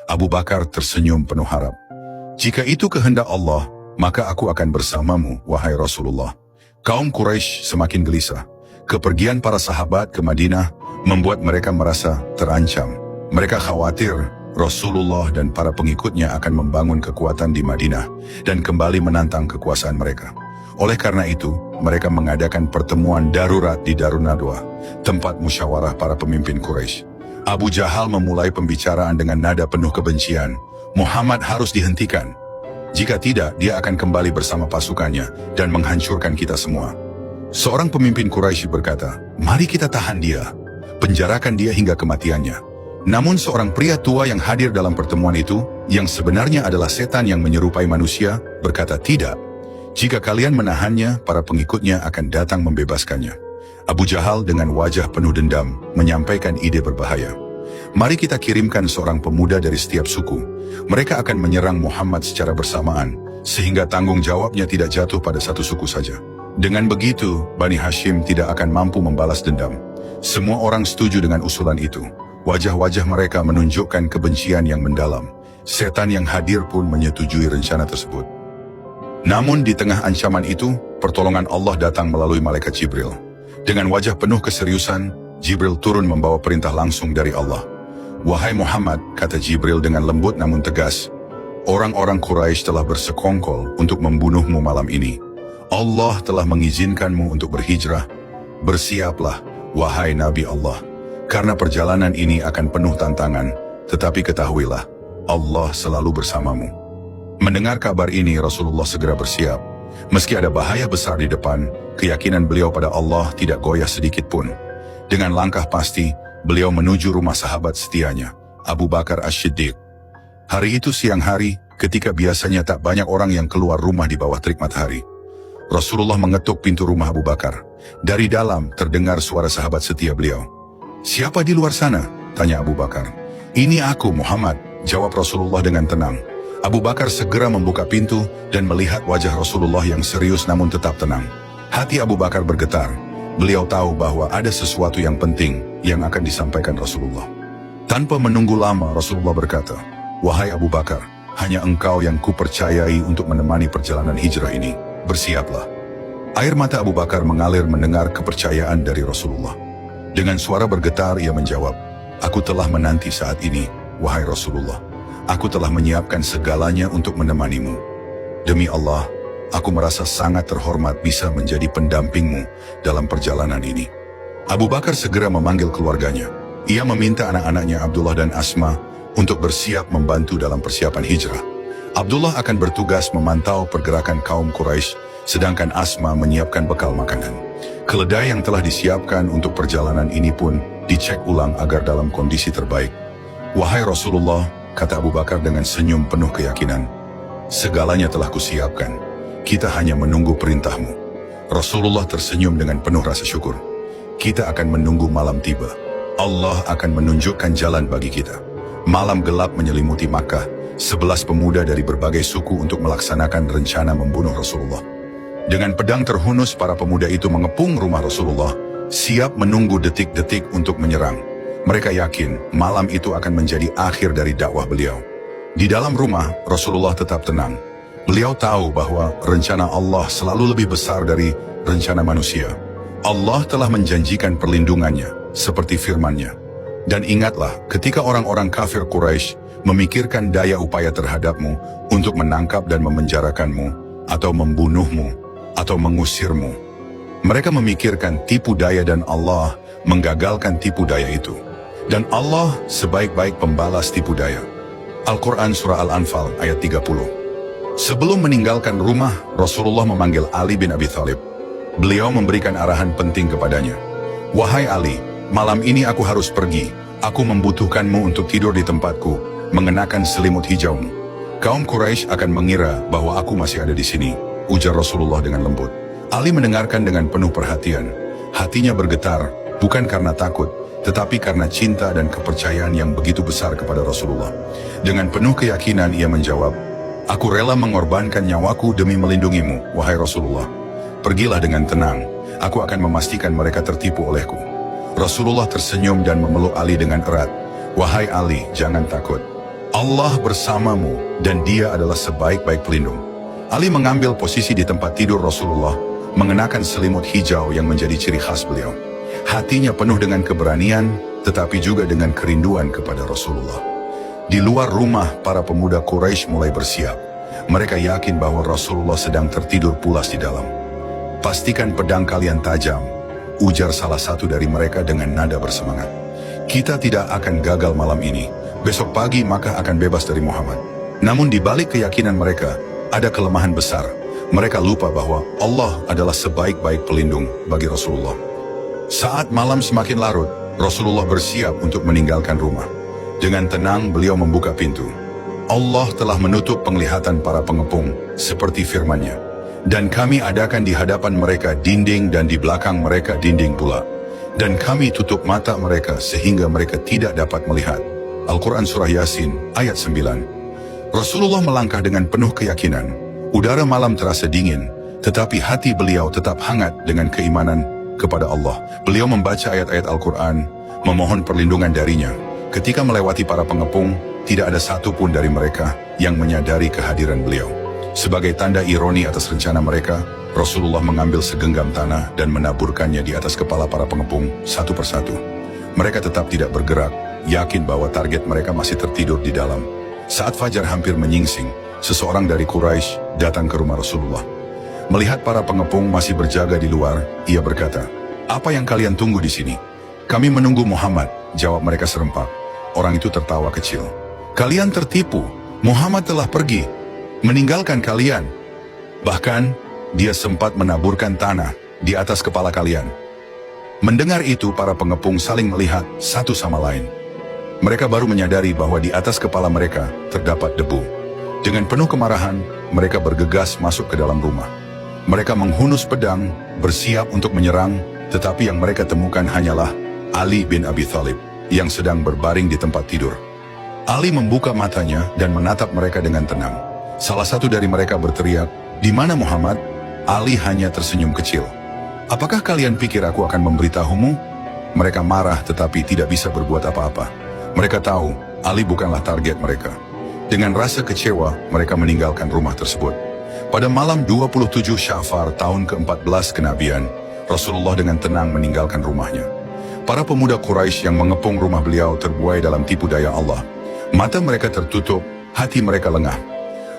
Abu Bakar tersenyum penuh harap. "Jika itu kehendak Allah, maka aku akan bersamamu, wahai Rasulullah." Kaum Quraisy semakin gelisah. Kepergian para sahabat ke Madinah membuat mereka merasa terancam. Mereka khawatir Rasulullah dan para pengikutnya akan membangun kekuatan di Madinah dan kembali menantang kekuasaan mereka. Oleh karena itu, mereka mengadakan pertemuan darurat di Darun Nadwa, tempat musyawarah para pemimpin Quraisy. Abu Jahal memulai pembicaraan dengan nada penuh kebencian. Muhammad harus dihentikan. Jika tidak, dia akan kembali bersama pasukannya dan menghancurkan kita semua. Seorang pemimpin Quraisy berkata, "Mari kita tahan dia, penjarakan dia hingga kematiannya." Namun seorang pria tua yang hadir dalam pertemuan itu, yang sebenarnya adalah setan yang menyerupai manusia, berkata, "Tidak. Jika kalian menahannya, para pengikutnya akan datang membebaskannya." Abu Jahal dengan wajah penuh dendam menyampaikan ide berbahaya. "Mari kita kirimkan seorang pemuda dari setiap suku. Mereka akan menyerang Muhammad secara bersamaan, sehingga tanggung jawabnya tidak jatuh pada satu suku saja. Dengan begitu, Bani Hashim tidak akan mampu membalas dendam." Semua orang setuju dengan usulan itu. Wajah-wajah mereka menunjukkan kebencian yang mendalam. Setan yang hadir pun menyetujui rencana tersebut. Namun di tengah ancaman itu, pertolongan Allah datang melalui malaikat Jibril. Dengan wajah penuh keseriusan, Jibril turun membawa perintah langsung dari Allah. "Wahai Muhammad," kata Jibril dengan lembut namun tegas, "orang-orang Quraisy telah bersekongkol untuk membunuhmu malam ini. Allah telah mengizinkanmu untuk berhijrah. Bersiaplah, wahai Nabi Allah, karena perjalanan ini akan penuh tantangan, tetapi ketahuilah, Allah selalu bersamamu." Mendengar kabar ini, Rasulullah segera bersiap. Meski ada bahaya besar di depan, keyakinan beliau pada Allah tidak goyah sedikit pun. Dengan langkah pasti, beliau menuju rumah sahabat setianya, Abu Bakar As-Siddiq. Hari itu siang hari, ketika biasanya tak banyak orang yang keluar rumah di bawah terik matahari. Rasulullah mengetuk pintu rumah Abu Bakar. Dari dalam terdengar suara sahabat setia beliau. "Siapa di luar sana?" tanya Abu Bakar. "Ini aku, Muhammad," jawab Rasulullah dengan tenang. Abu Bakar segera membuka pintu dan melihat wajah Rasulullah yang serius namun tetap tenang. Hati Abu Bakar bergetar. Beliau tahu bahwa ada sesuatu yang penting yang akan disampaikan Rasulullah. Tanpa menunggu lama, Rasulullah berkata, "Wahai Abu Bakar, hanya engkau yang kupercayai untuk menemani perjalanan hijrah ini. Bersiaplah." Air mata Abu Bakar mengalir mendengar kepercayaan dari Rasulullah. Dengan suara bergetar ia menjawab, "Aku telah menanti saat ini, wahai Rasulullah. Aku telah menyiapkan segalanya untuk menemanimu. Demi Allah, aku merasa sangat terhormat bisa menjadi pendampingmu dalam perjalanan ini." Abu Bakar segera memanggil keluarganya. Ia meminta anak-anaknya Abdullah dan Asma untuk bersiap membantu dalam persiapan hijrah. Abdullah akan bertugas memantau pergerakan kaum Quraisy, sedangkan Asma menyiapkan bekal makanan. Keledai yang telah disiapkan untuk perjalanan ini pun dicek ulang agar dalam kondisi terbaik. "Wahai Rasulullah," kata Abu Bakar dengan senyum penuh keyakinan, "segalanya telah kusiapkan. Kita hanya menunggu perintahmu." Rasulullah tersenyum dengan penuh rasa syukur. "Kita akan menunggu malam tiba. Allah akan menunjukkan jalan bagi kita." Malam gelap menyelimuti Makkah. 11 pemuda dari berbagai suku untuk melaksanakan rencana membunuh Rasulullah. Dengan pedang terhunus, para pemuda itu mengepung rumah Rasulullah, siap menunggu detik-detik untuk menyerang. Mereka yakin malam itu akan menjadi akhir dari dakwah beliau. Di dalam rumah, Rasulullah tetap tenang. Beliau tahu bahwa rencana Allah selalu lebih besar dari rencana manusia. Allah telah menjanjikan perlindungannya, seperti firman-Nya. Dan ingatlah, ketika orang-orang kafir Quraisy memikirkan daya upaya terhadapmu untuk menangkap dan memenjarakanmu, atau membunuhmu, atau mengusirmu. Mereka memikirkan tipu daya dan Allah menggagalkan tipu daya itu. Dan Allah sebaik-baik pembalas tipu daya. Al-Quran Surah Al-Anfal ayat 30. Sebelum meninggalkan rumah, Rasulullah memanggil Ali bin Abi Thalib. Beliau memberikan arahan penting kepadanya. "Wahai Ali, malam ini aku harus pergi. Aku membutuhkanmu untuk tidur di tempatku, mengenakan selimut hijaumu. Kaum Quraisy akan mengira bahwa aku masih ada di sini," ujar Rasulullah dengan lembut. Ali mendengarkan dengan penuh perhatian. Hatinya bergetar, bukan karena takut, tetapi karena cinta dan kepercayaan yang begitu besar kepada Rasulullah. Dengan penuh keyakinan ia menjawab, "Aku rela mengorbankan nyawaku demi melindungimu, wahai Rasulullah. Pergilah dengan tenang, aku akan memastikan mereka tertipu olehku." Rasulullah tersenyum dan memeluk Ali dengan erat. "Wahai Ali, jangan takut. Allah bersamamu dan dia adalah sebaik-baik pelindung. Ali mengambil posisi di tempat tidur Rasulullah, mengenakan selimut hijau yang menjadi ciri khas beliau. Hatinya penuh dengan keberanian, tetapi juga dengan kerinduan kepada Rasulullah. Di luar rumah, para pemuda Quraisy mulai bersiap. Mereka yakin bahwa Rasulullah sedang tertidur pulas di dalam. "Pastikan pedang kalian tajam," ujar salah satu dari mereka dengan nada bersemangat. "Kita tidak akan gagal malam ini. Besok pagi maka akan bebas dari Muhammad." Namun di balik keyakinan mereka, ada kelemahan besar. Mereka lupa bahwa Allah adalah sebaik-baik pelindung bagi Rasulullah. Saat malam semakin larut, Rasulullah bersiap untuk meninggalkan rumah. Dengan tenang beliau membuka pintu. Allah telah menutup penglihatan para pengepung, seperti firman-Nya. "Dan kami adakan di hadapan mereka dinding dan di belakang mereka dinding pula. Dan kami tutup mata mereka sehingga mereka tidak dapat melihat." Al-Quran Surah Yasin, ayat 9. Rasulullah melangkah dengan penuh keyakinan. Udara malam terasa dingin, tetapi hati beliau tetap hangat dengan keimanan kepada Allah. Beliau membaca ayat-ayat Al-Quran, memohon perlindungan darinya. Ketika melewati para pengepung, tidak ada satupun dari mereka yang menyadari kehadiran beliau. Sebagai tanda ironi atas rencana mereka, Rasulullah mengambil segenggam tanah dan menaburkannya di atas kepala para pengepung satu persatu. Mereka tetap tidak bergerak, yakin bahwa target mereka masih tertidur di dalam. Saat fajar hampir menyingsing, seseorang dari Quraisy datang ke rumah Rasulullah. Melihat para pengepung masih berjaga di luar, ia berkata, "Apa yang kalian tunggu di sini?" "Kami menunggu Muhammad," jawab mereka serempak. Orang itu tertawa kecil. "Kalian tertipu, Muhammad telah pergi, meninggalkan kalian. Bahkan, dia sempat menaburkan tanah di atas kepala kalian." Mendengar itu, para pengepung saling melihat satu sama lain. Mereka baru menyadari bahwa di atas kepala mereka terdapat debu. Dengan penuh kemarahan, mereka bergegas masuk ke dalam rumah. Mereka menghunus pedang, bersiap untuk menyerang, tetapi yang mereka temukan hanyalah Ali bin Abi Thalib yang sedang berbaring di tempat tidur. Ali membuka matanya dan menatap mereka dengan tenang. Salah satu dari mereka berteriak, "Di mana Muhammad?" Ali hanya tersenyum kecil. "Apakah kalian pikir aku akan memberitahumu?" Mereka marah tetapi tidak bisa berbuat apa-apa. Mereka tahu Ali bukanlah target mereka. Dengan rasa kecewa, mereka meninggalkan rumah tersebut. Pada malam 27 Sya'far tahun ke-14 kenabian, Rasulullah dengan tenang meninggalkan rumahnya. Para pemuda Quraisy yang mengepung rumah beliau terbuai dalam tipu daya Allah. Mata mereka tertutup, hati mereka lengah.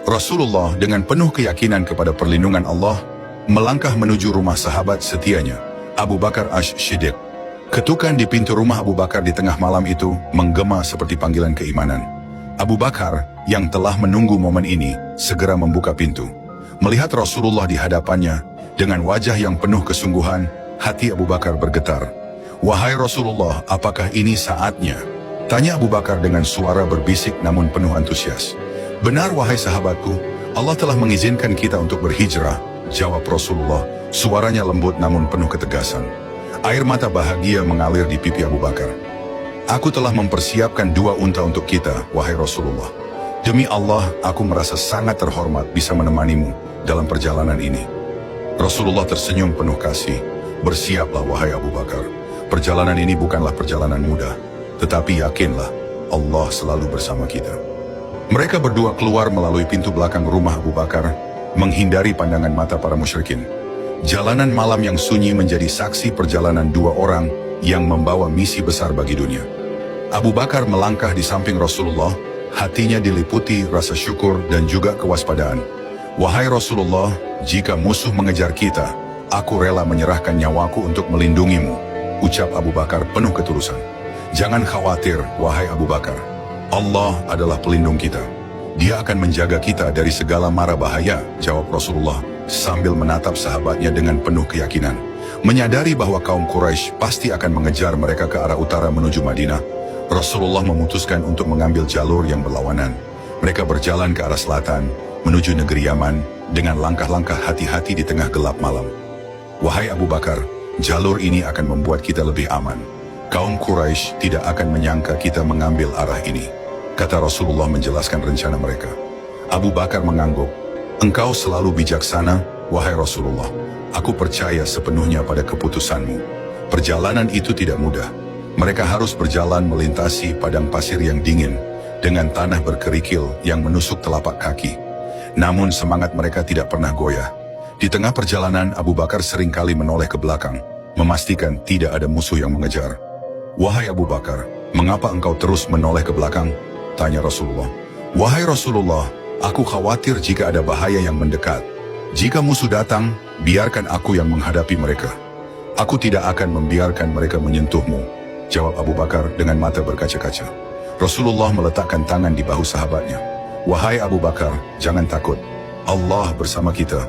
Rasulullah dengan penuh keyakinan kepada perlindungan Allah, melangkah menuju rumah sahabat setianya, Abu Bakar Asy-Syiddiq. Ketukan di pintu rumah Abu Bakar di tengah malam itu menggema seperti panggilan keimanan. Abu Bakar, yang telah menunggu momen ini, segera membuka pintu. Melihat Rasulullah di hadapannya, dengan wajah yang penuh kesungguhan, hati Abu Bakar bergetar. "Wahai Rasulullah, apakah ini saatnya?" tanya Abu Bakar dengan suara berbisik namun penuh antusias. "Benar wahai sahabatku, Allah telah mengizinkan kita untuk berhijrah," jawab Rasulullah, suaranya lembut namun penuh ketegasan. Air mata bahagia mengalir di pipi Abu Bakar. "Aku telah mempersiapkan 2 unta untuk kita, wahai Rasulullah. Demi Allah, aku merasa sangat terhormat bisa menemanimu dalam perjalanan ini." Rasulullah tersenyum penuh kasih. "Bersiaplah wahai Abu Bakar. Perjalanan ini bukanlah perjalanan mudah, tetapi yakinlah, Allah selalu bersama kita." Mereka berdua keluar melalui pintu belakang rumah Abu Bakar, menghindari pandangan mata para musyrikin. Jalanan malam yang sunyi menjadi saksi perjalanan 2 orang yang membawa misi besar bagi dunia. Abu Bakar melangkah di samping Rasulullah, hatinya diliputi rasa syukur dan juga kewaspadaan. "Wahai Rasulullah, jika musuh mengejar kita, aku rela menyerahkan nyawaku untuk melindungimu," ucap Abu Bakar penuh ketulusan. "Jangan khawatir, wahai Abu Bakar. Allah adalah pelindung kita. Dia akan menjaga kita dari segala mara bahaya," jawab Rasulullah sambil menatap sahabatnya dengan penuh keyakinan. Menyadari bahwa kaum Quraisy pasti akan mengejar mereka ke arah utara menuju Madinah, Rasulullah memutuskan untuk mengambil jalur yang berlawanan. Mereka berjalan ke arah selatan, menuju negeri Yaman, dengan langkah-langkah hati-hati di tengah gelap malam. "Wahai Abu Bakar, jalur ini akan membuat kita lebih aman. Kaum Quraisy tidak akan menyangka kita mengambil arah ini," kata Rasulullah menjelaskan rencana mereka. Abu Bakar mengangguk. "Engkau selalu bijaksana, wahai Rasulullah. Aku percaya sepenuhnya pada keputusanmu. Perjalanan itu tidak mudah. Mereka harus berjalan melintasi padang pasir yang dingin, dengan tanah berkerikil yang menusuk telapak kaki. Namun semangat mereka tidak pernah goyah. Di tengah perjalanan, Abu Bakar seringkali menoleh ke belakang, memastikan tidak ada musuh yang mengejar. "Wahai Abu Bakar, mengapa engkau terus menoleh ke belakang?" tanya Rasulullah. "Wahai Rasulullah, aku khawatir jika ada bahaya yang mendekat. Jika musuh datang, biarkan aku yang menghadapi mereka. Aku tidak akan membiarkan mereka menyentuhmu," jawab Abu Bakar dengan mata berkaca-kaca. Rasulullah meletakkan tangan di bahu sahabatnya. "Wahai Abu Bakar, jangan takut. Allah bersama kita."